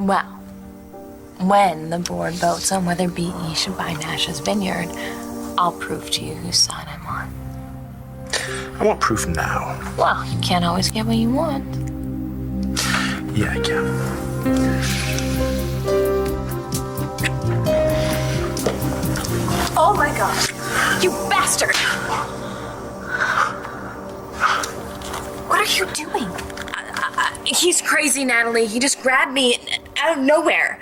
Well, when the board votes on whether BE should buy Nash's vineyard, I'll prove to you whose side I'm on. I want proof now. Well, you can't always get what you want. Yeah, I can. Oh my God, you bastard! What are you doing? He's crazy, Natalie. He just grabbed me out of nowhere.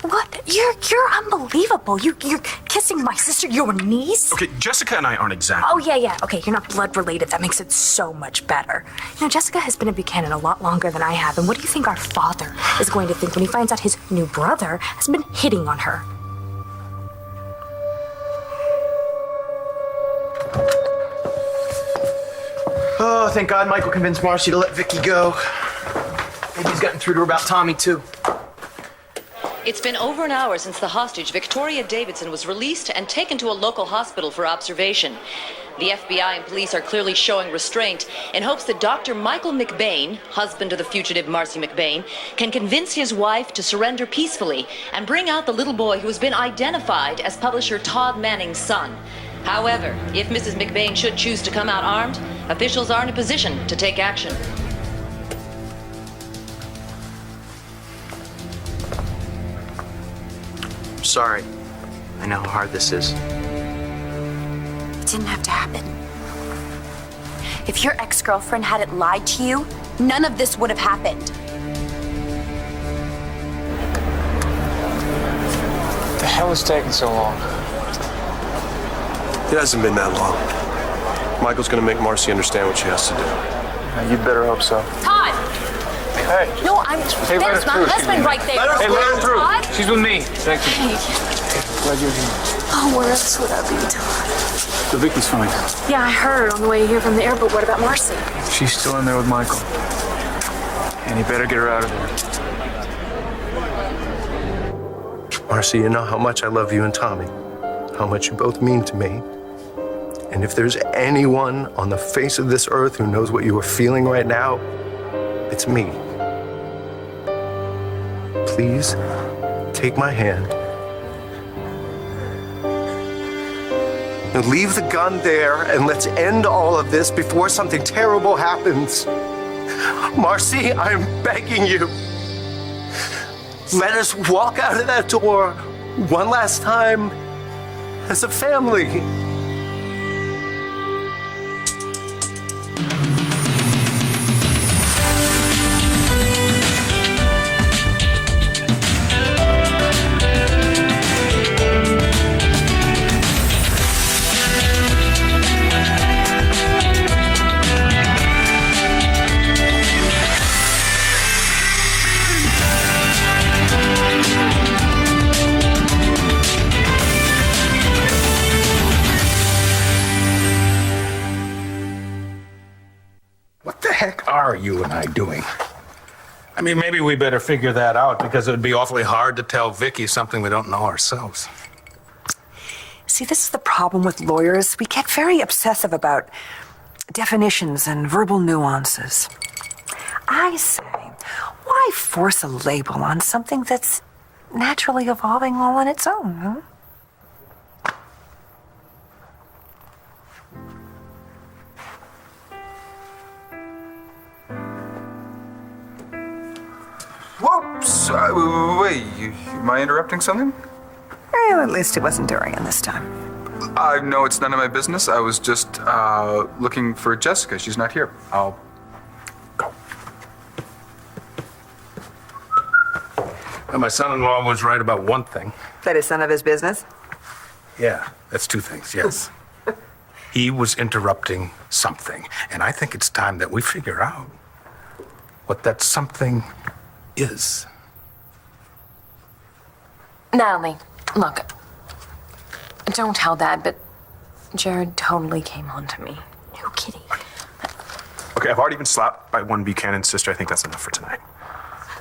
What? You're unbelievable. You're kissing my sister, your niece? Okay, Jessica and I aren't exactly. Oh, yeah. Okay, you're not blood related. That makes it so much better. You know, Jessica has been at Buchanan a lot longer than I have, and what do you think our father is going to think when he finds out his new brother has been hitting on her? Oh, thank God Michael convinced Marcy to let Vicky go. Maybe he's gotten through to her about Tommy, too. It's been over an hour since the hostage, Victoria Davidson, was released and taken to a local hospital for observation. The FBI and police are clearly showing restraint in hopes that Dr. Michael McBain, husband of the fugitive Marcy McBain, can convince his wife to surrender peacefully and bring out the little boy who has been identified as publisher Todd Manning's son. However, if Mrs. McBain should choose to come out armed, officials are in a position to take action. Sorry. I know how hard this is. It didn't have to happen. If your ex-girlfriend hadn't lied to you, none of this would have happened. What the hell is taking so long? It hasn't been that long. Michael's gonna make Marcy understand what she has to do. You'd better hope so. Todd! Hey. No, Hey, there's my husband right there. Hey, let her through. Todd? She's with me. Thank you. Hey. Glad you're here. Oh, where else would I be, Todd? So Vicky's fine. Yeah, I heard on the way here from the airport. What about Marcy? She's still in there with Michael. And you better get her out of there. Marcy, you know how much I love you and Tommy, how much you both mean to me. And if there's anyone on the face of this earth who knows what you are feeling right now, it's me. Please, take my hand. Now leave the gun there and let's end all of this before something terrible happens. Marcy, I'm begging you. Let us walk out of that door one last time as a family. What the heck are you and I doing? I mean, maybe we better figure that out because it would be awfully hard to tell Vicky something we don't know ourselves. See, this is the problem with lawyers. We get very obsessive about definitions and verbal nuances. I say, why force a label on something that's naturally evolving all on its own, huh? Whoops! Wait, am I interrupting something? Well, at least it wasn't Dorian this time. I know it's none of my business. I was just looking for Jessica. She's not here. I'll go. And my son-in-law was right about one thing. That is none of his business? Yeah, that's two things, yes. He was interrupting something, and I think it's time that we figure out what that something is. Natalie, look, don't tell Dad, but Jared totally came on to me. No kidding. Okay, I've already been slapped by one Buchanan sister. I think that's enough for tonight.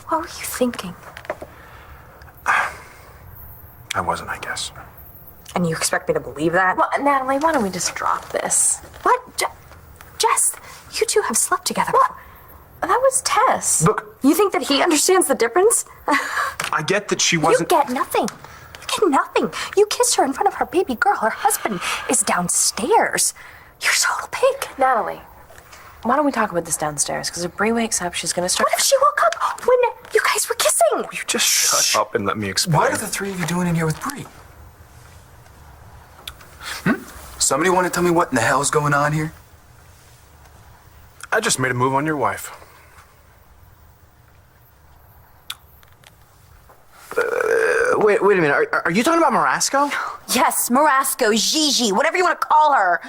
What were you thinking? I wasn't, I guess. And you expect me to believe that? Well, Natalie, why don't we just drop this? What? Jess, you two have slept together. What? That was Tess. Look. You think that he understands the difference? I get that she You wasn't. get nothing. You get nothing. You kissed her in front of her baby girl. Her husband is downstairs. You're so pink. Natalie, why don't we talk about this downstairs? Because if Bree wakes up, she's gonna start. What if she woke up when you guys were kissing? You just shut up and let me explain. What are the three of you doing in here with Bree? Somebody want to tell me what in the hell's going on here? I just made a move on your wife. Wait a minute. Are you talking about Marasco? Yes, Marasco, Gigi, whatever you want to call her.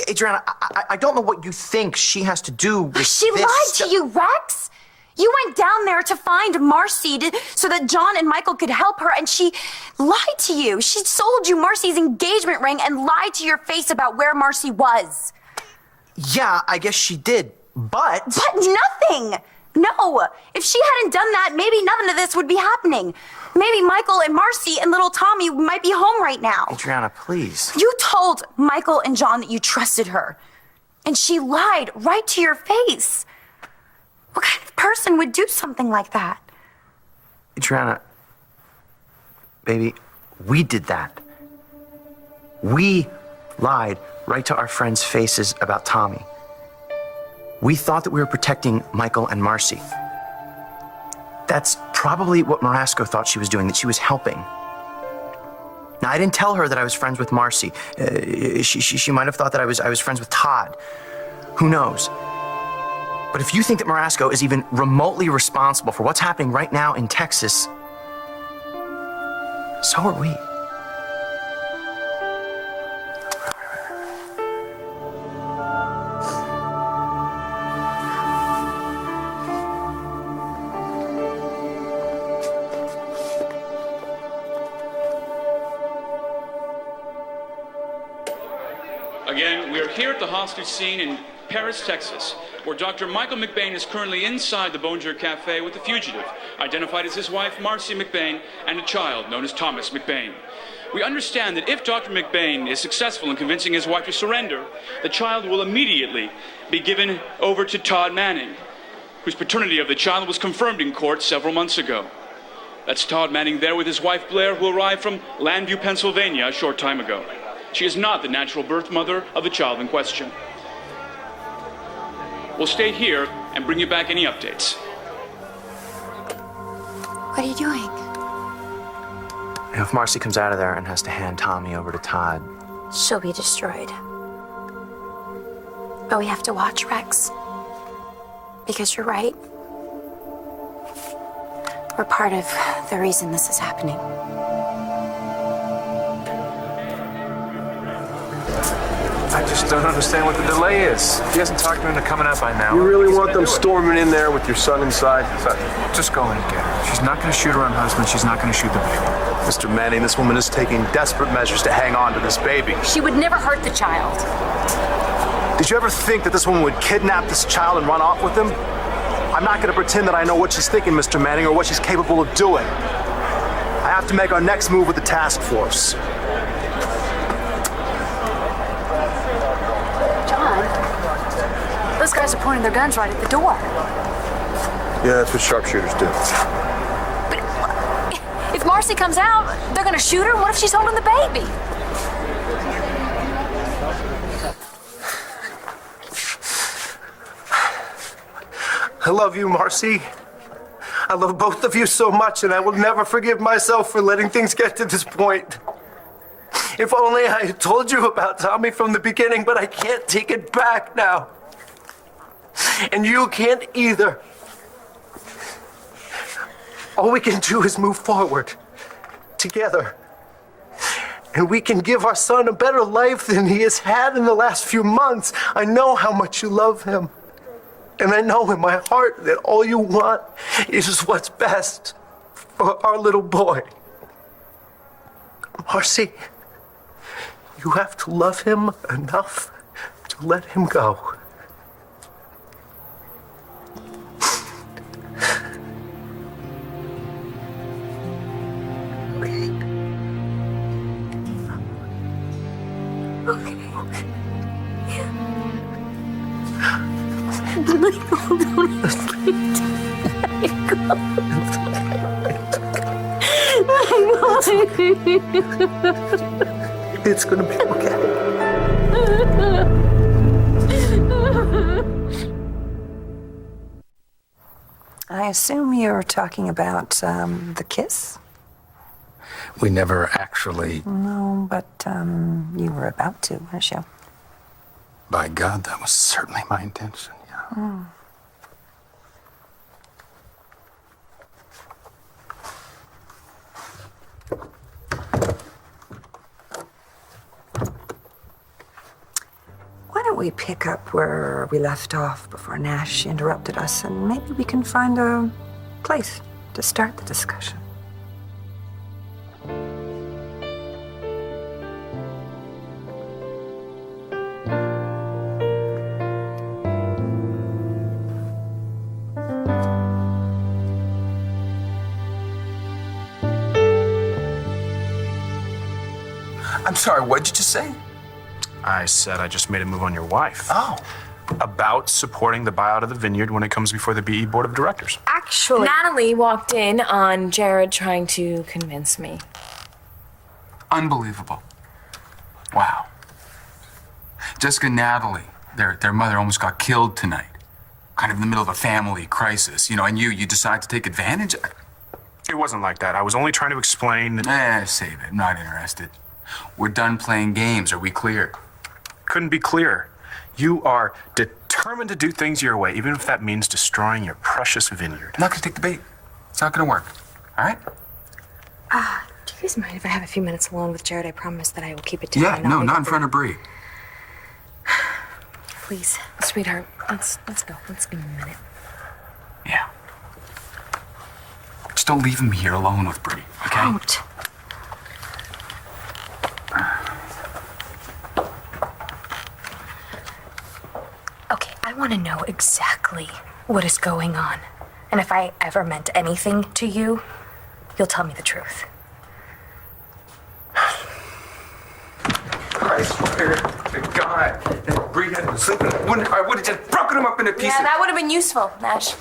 Adriana, I don't know what you think she has to do with She this. lied to you, Rex. You went down there to find Marcy so that John and Michael could help her, and she lied to you. She sold you Marcy's engagement ring and lied to your face about where Marcy was. Yeah, I guess she did, but... But nothing! No! If she hadn't done that, maybe none of this would be happening. Maybe Michael and Marcy and little Tommy might be home right now. Adriana, please. You told Michael and John that you trusted her, and she lied right to your face. What kind of person would do something like that? Adriana, baby, we did that. We lied right to our friends' faces about Tommy. We thought that we were protecting Michael and Marcy. That's probably what Marasco thought she was doing, that she was helping. Now, I didn't tell her that I was friends with Marcy. She might have thought that I was friends with Todd. Who knows? But if you think that Marasco is even remotely responsible for what's happening right now in Texas, so are we. Again, we are here at the hostage scene in Paris, Texas, where Dr. Michael McBain is currently inside the Bonjour Cafe with the fugitive, identified as his wife, Marcy McBain, and a child known as Thomas McBain. We understand that if Dr. McBain is successful in convincing his wife to surrender, the child will immediately be given over to Todd Manning, whose paternity of the child was confirmed in court several months ago. That's Todd Manning there with his wife, Blair, who arrived from Landview, Pennsylvania a short time ago. She is not the natural birth mother of the child in question. We'll stay here and bring you back any updates. What are you doing? If Marcy comes out of there and has to hand Tommy over to Todd, She'll be destroyed. But we have to watch, Rex. Because you're right. We're part of the reason this is happening. I just don't understand what the delay is. He hasn't talked me into coming out by now. You really He's want gonna them do it. storming in there with your son inside? Just go in and get her. She's not going to shoot her own husband. She's not going to shoot the baby. Mr. Manning, this woman is taking desperate measures to hang on to this baby. She would never hurt the child. Did you ever think that this woman would kidnap this child and run off with him? I'm not going to pretend that I know what she's thinking, Mr. Manning, or what she's capable of doing. I have to make our next move with the task force. Those guys are pointing their guns right at the door. Yeah, that's what sharpshooters do. But if Marcy comes out, they're gonna shoot her. What if she's holding the baby? I love you, Marcy. I love both of you so much, and I will never forgive myself for letting things get to this point. If only I had told you about Tommy from the beginning, but I can't take it back now. And you can't either. All we can do is move forward, together. And we can give our son a better life than he has had in the last few months. I know how much you love him. And I know in my heart that all you want is what's best for our little boy. Marcy, you have to love him enough to let him go. It's gonna be okay. I assume you're talking about the kiss? We never actually. No, but you were about to, weren't you? By God, that was certainly my intention, yeah. Why don't we pick up where we left off before Nash interrupted us, and maybe we can find a place to start the discussion. I'm sorry, what did you just say? I said I just made a move on your wife. Oh. About supporting the buyout of the vineyard when it comes before the BE Board of Directors. Actually, Natalie walked in on Jared trying to convince me. Unbelievable. Wow. Jessica and Natalie, their mother almost got killed tonight. Kind of in the middle of a family crisis, you know, and you decide to take advantage? It wasn't like that. I was only trying to explain that... Save it. I'm not interested. We're done playing games. Are we clear? Couldn't be clearer. You are determined to do things your way, even if that means destroying your precious vineyard. I'm not gonna take the bait. It's not gonna work. All right? Do you guys mind if I have a few minutes alone with Jared? I promise that I will keep it down. Yeah, no, not in front of Bree. Please, sweetheart, let's go. Let's give him a minute. Yeah. Just don't leave him here alone with Bree, okay? Don't. Okay, I want to know exactly what is going on. And if I ever meant anything to you, you'll tell me the truth. I swear to God, if Bree hadn't been sleeping, I would have just broken him up into pieces. Yeah, that would have been useful, Nash.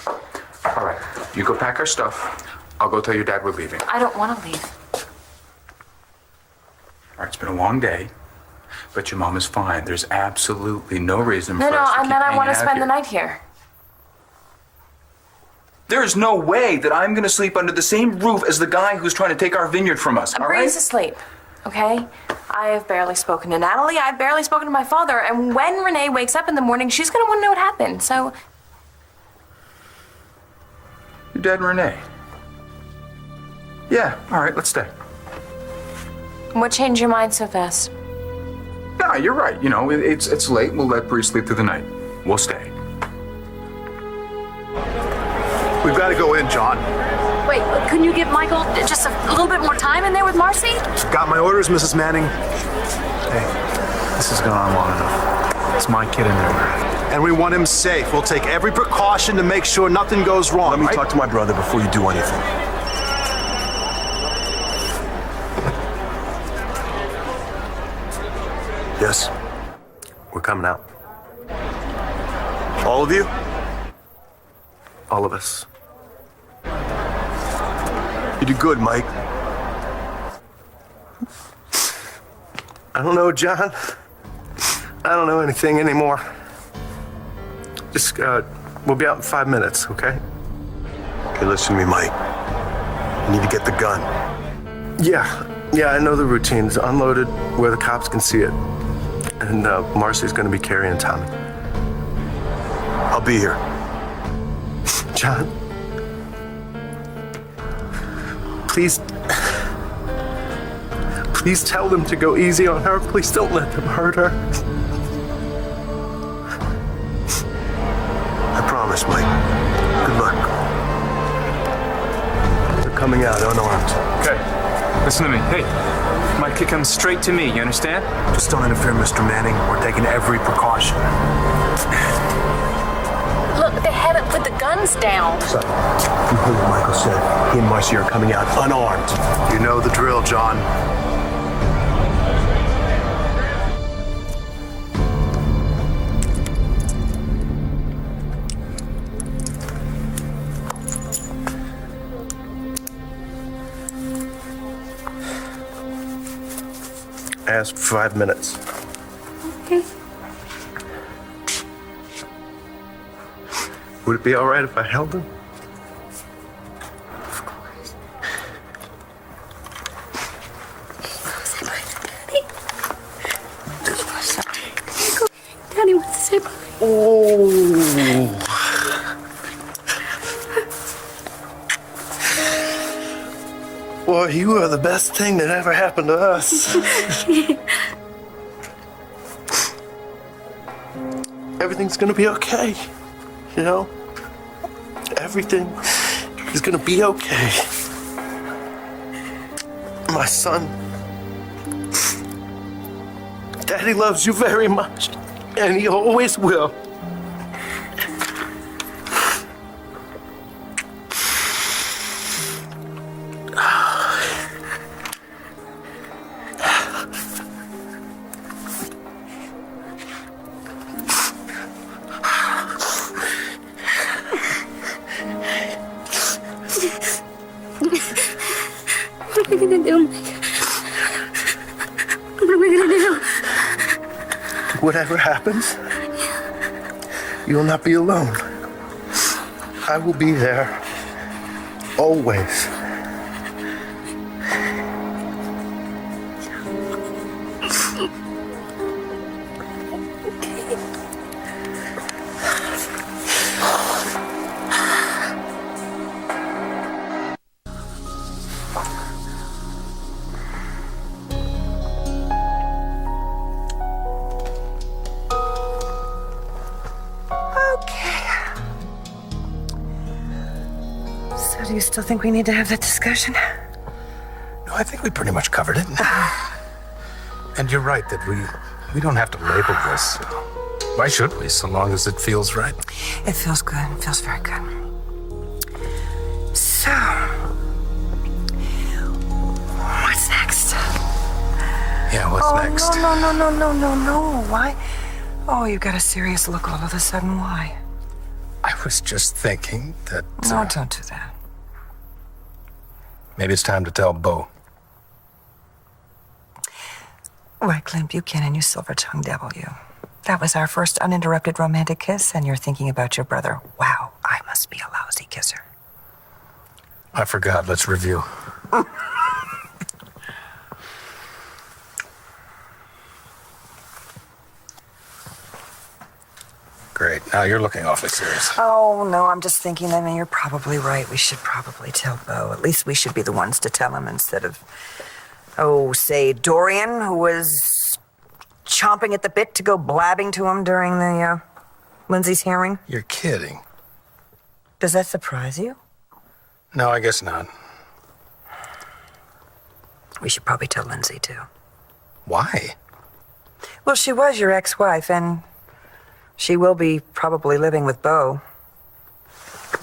All right, you go pack our stuff. I'll go tell your dad we're leaving. I don't want to leave. All right, it's been a long day, but your mom is fine. There's absolutely no reason No, for us to I keep meant I want to hanging out spend here. the night here. There is no way that I'm going to sleep under the same roof as the guy who's trying to take our vineyard from us, all right? Bree's asleep, okay? I have barely spoken to Natalie. I've barely spoken to my father. And when Renee wakes up in the morning, she's going to want to know what happened. So, Your dad and Renee? Yeah, all right, let's stay. what changed your mind so fast? No, you're right. You know, it's late. We'll let Bree sleep through the night. We'll stay. We've got to go in, John. Wait, couldn't you give Michael just a little bit more time in there with Marcy? Got my orders, Mrs. Manning. Hey, this has gone on long enough. It's my kid in there. And we want him safe. We'll take every precaution to make sure nothing goes wrong. Let me talk to my brother before you do anything. Yes, we're coming out. All of you? All of us. You did good, Mike. I don't know, John. I don't know anything anymore. Just, we'll be out in 5 minutes, okay? Okay, listen to me, Mike. You need to get the gun. Yeah, I know the routine. It's unloaded where the cops can see it. And Marcy's gonna be carrying Tommy. I'll be here. John, please tell them to go easy on her. Please don't let them hurt her. I promise, Mike. Good luck. They're coming out unarmed. Okay, listen to me. Hey, my kid comes straight to me, you understand? Just don't interfere, Mr. Manning. We're taking every precaution. Look, they had it with the guns down. So, you heard what Michael said. He and Marcy are coming out unarmed. You know the drill, John. asked for 5 minutes. Okay. Would it be all right if I held him? Daddy wants to say bye. Oh. Boy, you are the best thing that ever happened to us. Everything's gonna be okay, you know? Everything is gonna be okay. My son, Daddy loves you very much, and he always will. What are we gonna do, Mike? What are we gonna do? Whatever happens, you'll not be alone. I will be there, always. So do you still think we need to have that discussion? No, I think we pretty much covered it. And you're right that we don't have to label this. Why should we, so long as it feels right? It feels good. It feels very good. So, what's next? Yeah, what's next? No. Why? Oh, you got a serious look all of a sudden. Why? I was just thinking that... No, don't do that. Maybe it's time to tell Bo. Why, Clint Buchanan, you silver-tongued devil, you. That was our first uninterrupted romantic kiss, and you're thinking about your brother. Wow, I must be a lousy kisser. I forgot. Let's review. Great. Now you're looking awfully serious. Oh, no, I'm just thinking, I mean, you're probably right. We should probably tell Bo. At least we should be the ones to tell him instead of, say, Dorian, who was chomping at the bit to go blabbing to him during the, Lindsay's hearing. You're kidding. Does that surprise you? No, I guess not. We should probably tell Lindsay, too. Why? Well, she was your ex-wife, and she will be probably living with Bo.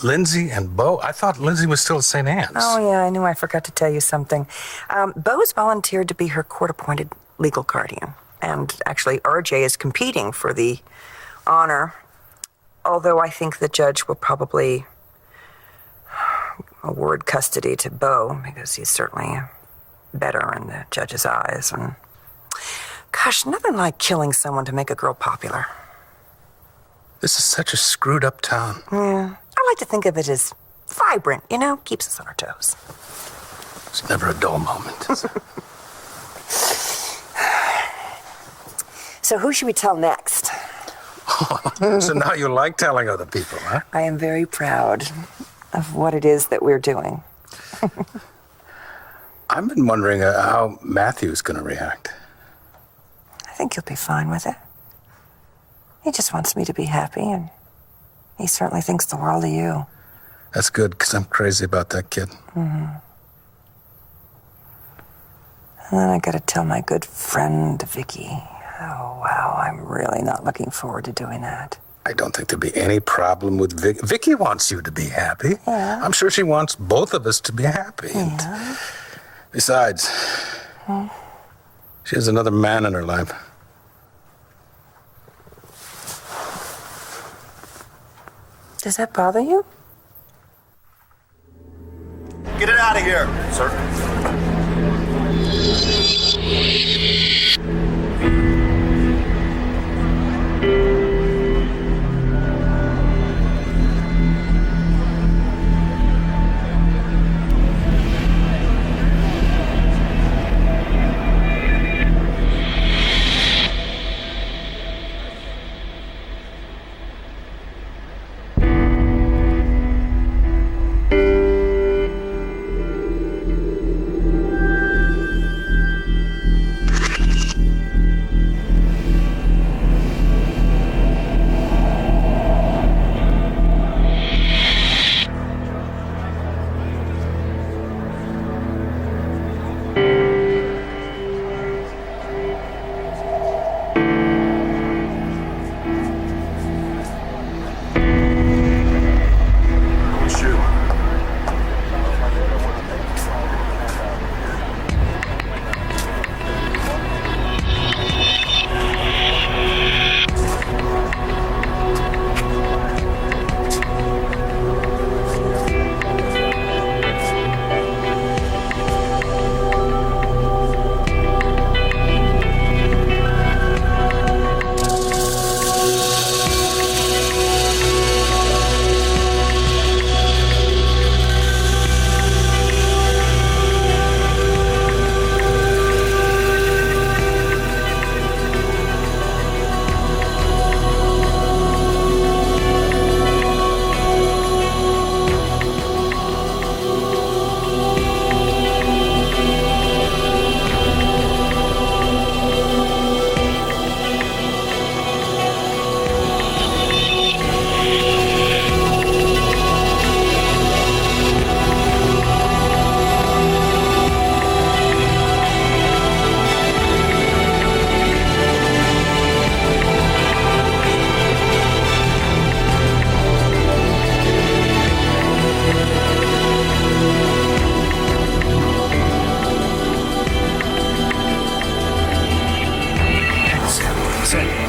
Lindsay and Bo? I thought Lindsay was still at St. Anne's. Oh, yeah, I knew I forgot to tell you something. Bo's volunteered to be her court-appointed legal guardian. And actually, RJ is competing for the honor. Although I think the judge will probably award custody to Bo, because he's certainly better in the judge's eyes. And gosh, nothing like killing someone to make a girl popular. This is such a screwed-up town. Yeah. I like to think of it as vibrant, you know? Keeps us on our toes. It's never a dull moment. So who should we tell next? So now you like telling other people, huh? I am very proud of what it is that we're doing. I've been wondering how Matthew's going to react. I think he'll be fine with it. He just wants me to be happy, and he certainly thinks the world of you. That's good, because I'm crazy about that kid. Mm-hmm. And then I got to tell my good friend, Vicky. Oh, wow, I'm really not looking forward to doing that. I don't think there'll be any problem with Vicky. Vicky wants you to be happy. Yeah. I'm sure she wants both of us to be happy. Yeah. And besides, she has another man in her life. Does that bother you? Get it out of here, sir.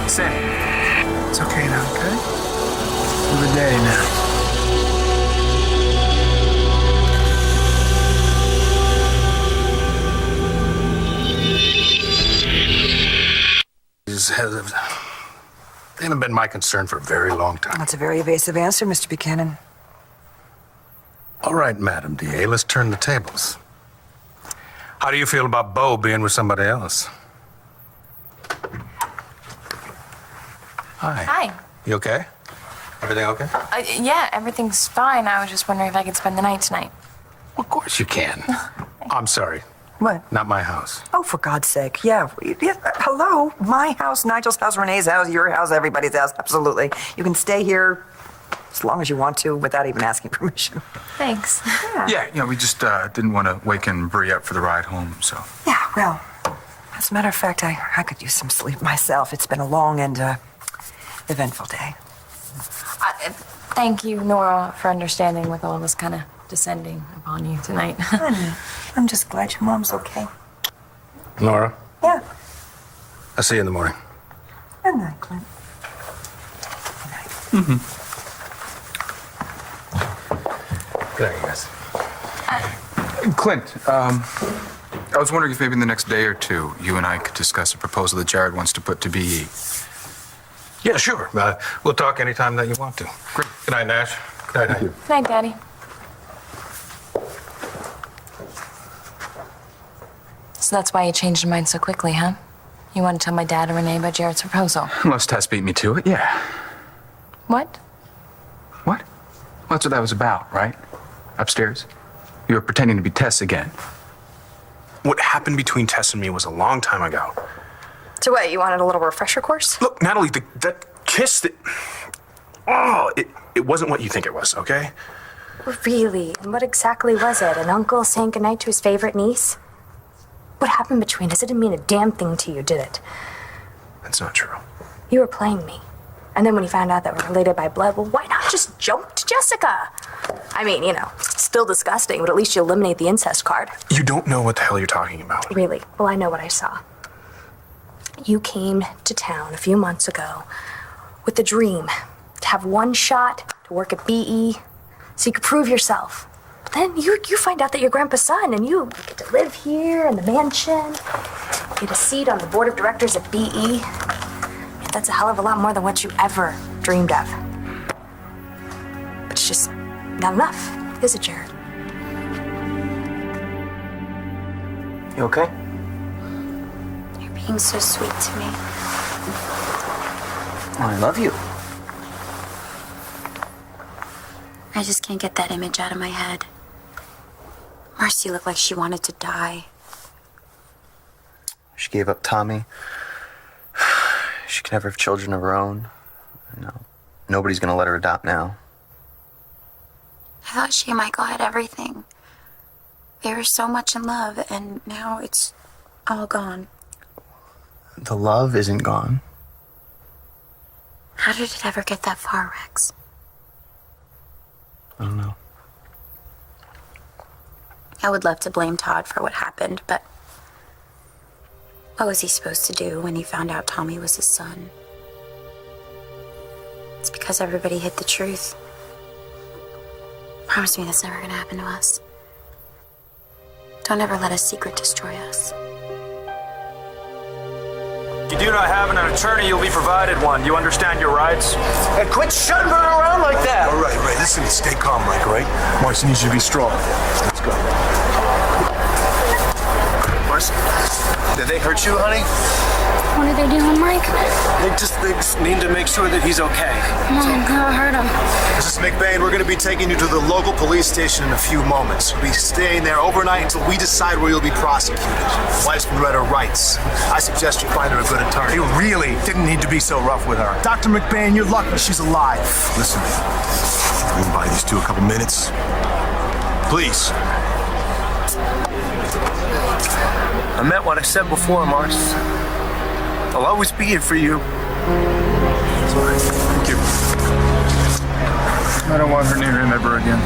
Sam, it's okay now, okay? You're the daddy now. They haven't been my concern for a very long time. That's a very evasive answer, Mr. Buchanan. All right, Madam DA, let's turn the tables. How do you feel about Bo being with somebody else? Hi. Hi. You okay? Everything okay? Yeah, everything's fine. I was just wondering if I could spend the night tonight. Of course you can. I'm sorry. What? Not my house. Oh, for God's sake. Yeah. Hello. My house, Nigel's house, Renee's house, your house, everybody's house. Absolutely. You can stay here as long as you want to without even asking permission. Thanks. Yeah, we just didn't want to waken Bree up for the ride home, so. Yeah, well, as a matter of fact, I could use some sleep myself. It's been a long and eventful day. Thank you, Nora, for understanding with all this kind of descending upon you tonight. Honey, I'm just glad your mom's okay. Nora, Yeah. I'll see you in the morning. Good night, Clint. Good night. Good night, guys. Clint, I was wondering if maybe in the next day or two, you and I could discuss a proposal that Jared wants to put to BE. Yeah, sure. We'll talk anytime that you want to. Great. Good night, Nash. Good night. Good night, Daddy. So that's why you changed your mind so quickly, huh? You want to tell my dad and Renee about Jared's proposal? Unless Tess beat me to it, yeah. What? What? Well, that's what that was about, right? Upstairs. You were pretending to be Tess again. What happened between Tess and me was a long time ago. So what, you wanted a little refresher course? Look, Natalie, that kiss that... Oh, it wasn't what you think it was, okay? Really? And what exactly was it? An uncle saying goodnight to his favorite niece? What happened between us? It didn't mean a damn thing to you, did it? That's not true. You were playing me. And then when you found out that we're related by blood, well, why not just jump to Jessica? I mean, still disgusting, but at least you eliminate the incest card. You don't know what the hell you're talking about. Really? Well, I know what I saw. You came to town a few months ago with the dream to have one shot to work at BE so you could prove yourself. But then you find out that you're Grandpa's son, and you get to live here in the mansion, get a seat on the board of directors at BE. That's a hell of a lot more than what you ever dreamed of. But it's just not enough, is it, Jared? You okay? You're being so sweet to me. Oh, I love you. I just can't get that image out of my head. Marcy looked like she wanted to die. She gave up Tommy. She can never have children of her own. No, nobody's gonna let her adopt now. I thought she and Michael had everything. They were so much in love, and now it's all gone. The love isn't gone. How did it ever get that far, Rex? I don't know. I would love to blame Todd for what happened, but what was he supposed to do when he found out Tommy was his son? It's because everybody hid the truth. Promise me that's never gonna happen to us. Don't ever let a secret destroy us. If you do not have an attorney, you'll be provided one. You understand your rights? And quit shoving her around like that. All right, listen, stay calm, Mike, all right? Marcy needs you to be strong. Let's go. Marcy, did they hurt you, honey? What are they doing, Mike? They just need to make sure that he's okay. Mom, I hurt him. Mrs. McBain, we're going to be taking you to the local police station in a few moments. You'll be staying there overnight until we decide where you'll be prosecuted. Wife's been read her rights. I suggest you find her a good attorney. You really didn't need to be so rough with her. Dr. McBain, you're lucky she's alive. Listen, we can buy these two a couple minutes. Please. I meant what I said before, Mars. I'll always be here for you. Thank you. I don't want her near him ever again.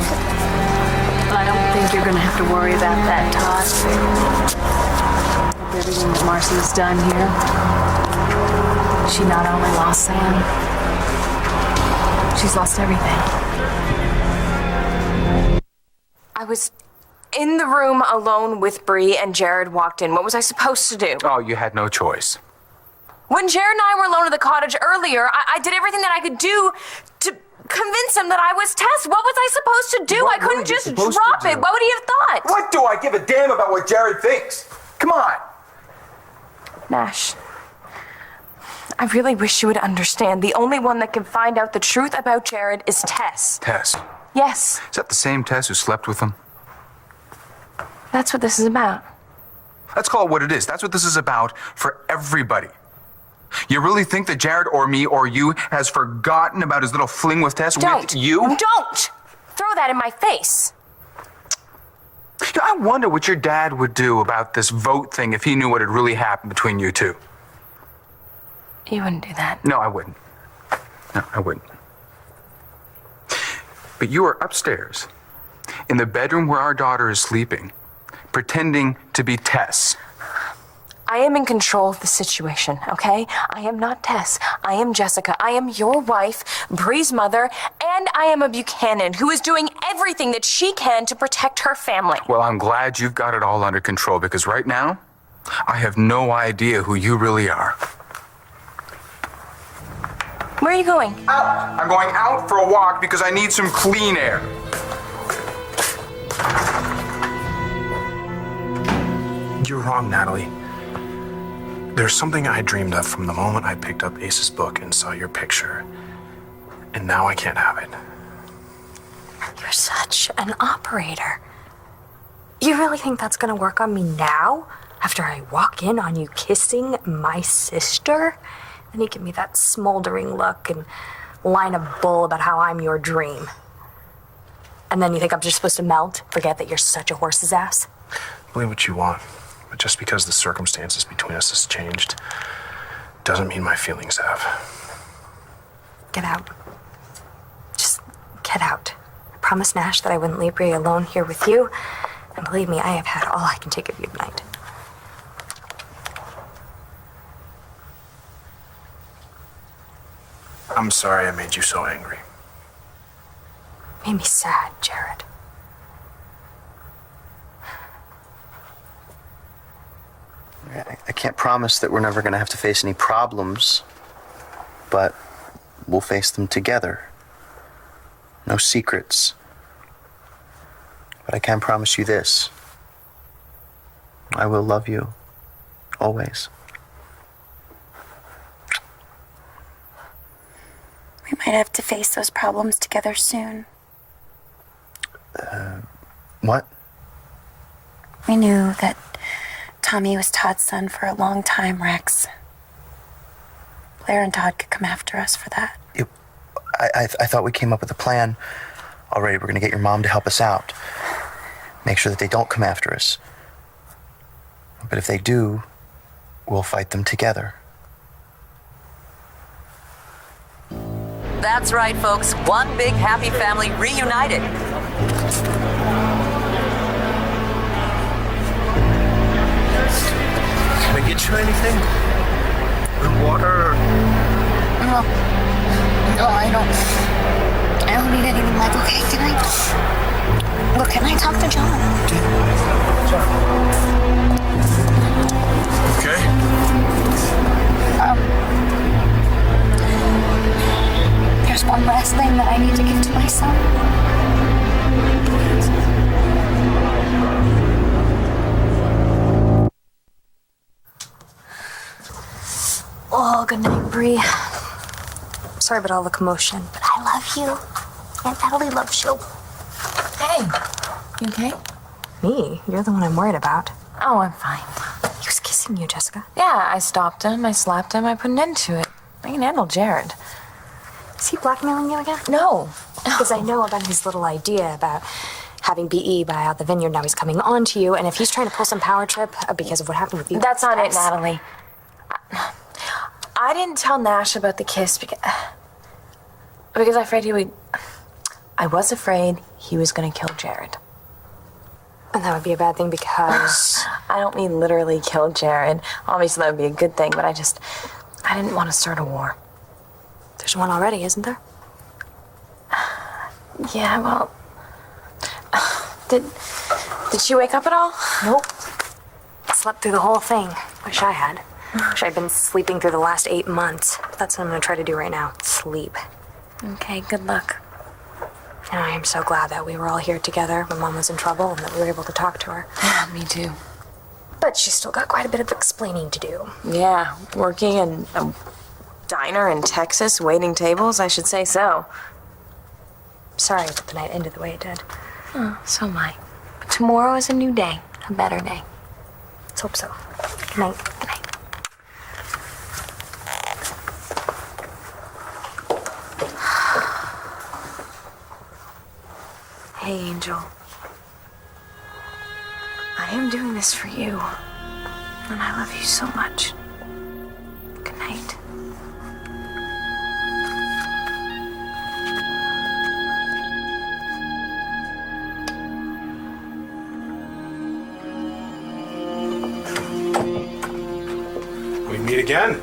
I don't think you're gonna have to worry about that, Todd. With everything that Marcy's done here, she not only lost Sam, she's lost everything. I was in the room alone with Bree and Jared walked in. What was I supposed to do? Oh, you had no choice. When Jared and I were alone at the cottage earlier, I did everything that I could do to convince him that I was Tess. What was I supposed to do? I couldn't just drop it. What would he have thought? What do I give a damn about what Jared thinks? Come on. Nash, I really wish you would understand. The only one that can find out the truth about Jared is Tess. Tess. Yes, Is that the same Tess who slept with him? that's what this is about. Let's call it what it is. That's what this is about for everybody. You really think that Jared or me or you has forgotten about his little fling with Tess with you? Don't throw that in my face. I wonder what your dad would do about this vote thing if he knew what had really happened between you two. You wouldn't do that. No, I wouldn't. No, I wouldn't. But you are upstairs, in the bedroom where our daughter is sleeping, pretending to be Tess. I am in control of the situation, okay? I am not Tess. I am Jessica. I am your wife, Bree's mother, and I am a Buchanan who is doing everything that she can to protect her family. Well, I'm glad you've got it all under control because right now, I have no idea who you really are. Where are you going? Out! I'm going out for a walk because I need some clean air. You're wrong, Natalie. There's something I dreamed of from the moment I picked up Ace's book and saw your picture. And now I can't have it. You're such an operator. You really think that's gonna work on me now? After I walk in on you kissing my sister? Then you give me that smoldering look and line of bull about how I'm your dream. And then you think I'm just supposed to melt? Forget that you're such a horse's ass? Believe what you want. But just because the circumstances between us has changed doesn't mean my feelings have. Get out. Just get out. I promised Nash that I wouldn't leave Bree alone here with you. And believe me, I have had all I can take of you tonight. I'm sorry I made you so angry. Made me sad, Jared. I can't promise that we're never going to have to face any problems, but we'll face them together. No secrets. But I can promise you this. I will love you. Always. We might have to face those problems together soon. What? We knew that Tommy was Todd's son for a long time, Rex. Blair and Todd could come after us for that. I thought we came up with a plan already. We're going to get your mom to help us out. Make sure that they don't come after us. But if they do, we'll fight them together. That's right, folks. One big happy family reunited. Can I get you anything? Water? No, I don't need anything, Michael. Okay, can I talk to John? Okay. There's one last thing that I need to give to my son. Oh, good night, Bree. Sorry about all the commotion. But I love you. Aunt Natalie loves you. Hey, you okay? Me? You're the one I'm worried about. Oh, I'm fine. He was kissing you, Jessica. Yeah, I stopped him, I slapped him, I put an end to it. I can handle Jared. Is he blackmailing you again? No. Because I know about his little idea about having BE buy out the vineyard. Now he's coming on to you, and if he's trying to pull some power trip because of what happened with you... That's not it, Natalie. I didn't tell Nash about the kiss because I was afraid he was going to kill Jared. And that would be a bad thing because... I don't mean literally kill Jared. Obviously, that would be a good thing, but I didn't want to start a war. There's one already, isn't there? Yeah, well... Did she wake up at all? Nope. Slept through the whole thing. Wish I had. Wish I'd been sleeping through the last 8 months. That's what I'm gonna try to do right now. Sleep. Okay, good luck. And I am so glad that we were all here together when Mom was in trouble and that we were able to talk to her. Yeah, me too. But she's still got quite a bit of explaining to do. Yeah, working in a diner in Texas, waiting tables, I should say so. Sorry that the night ended the way it did. Oh, so am I. But tomorrow is a new day, a better day. Let's hope so. Good night. Good night. Hey, Angel. I am doing this for you. And I love you so much. Good night. We meet again.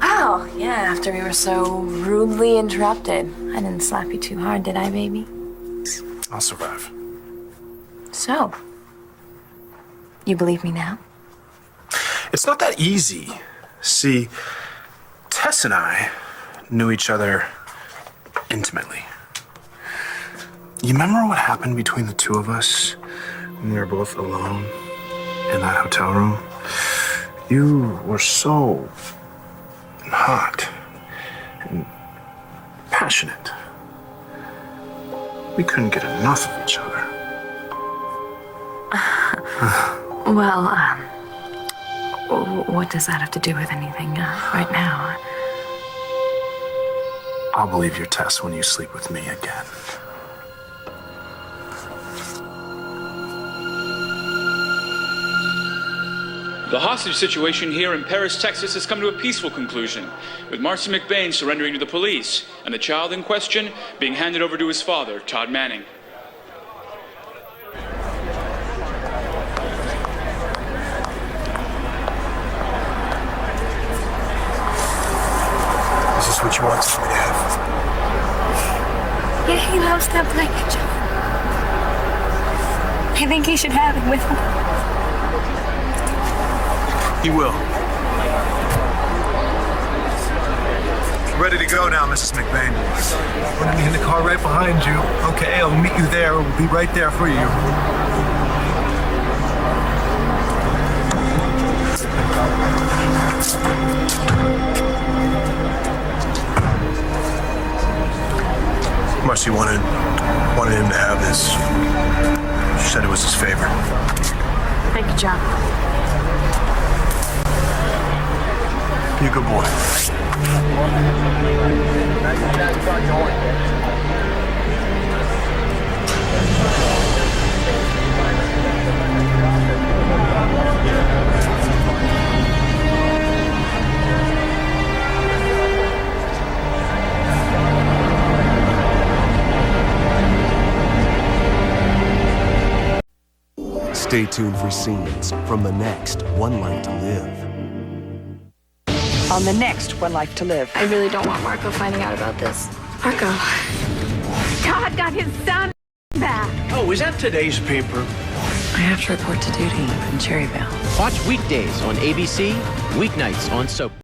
Oh, yeah, after we were so rudely interrupted. I didn't slap you too hard, did I, baby? I'll survive. So, you believe me now? It's not that easy. See, Tess and I knew each other intimately. You remember what happened between the two of us when we were both alone in that hotel room? You were so hot and passionate. We couldn't get enough of each other. Well, what does that have to do with anything right now? I'll believe your Tess when you sleep with me again. The hostage situation here in Paris, Texas has come to a peaceful conclusion, with Marcy McBain surrendering to the police and the child in question being handed over to his father, Todd Manning. Is this what you want Tommy to have? Yeah, he loves that blanket, John. I think he should have it with him. He will. Ready to go now, Mrs. McBain. We're gonna be in the car right behind you. Okay, I'll meet you there. We'll be right there for you. Marcy wanted him to have this. She said it was his favorite. Thank you, John. Be a good boy. Stay tuned for scenes from the next One Life to Live. On the next One Life to Live. I really don't want Marco finding out about this. Marco. God got his son back. Oh, is that today's paper? I have to report to duty in Cherryville. Watch weekdays on ABC, weeknights on Soap.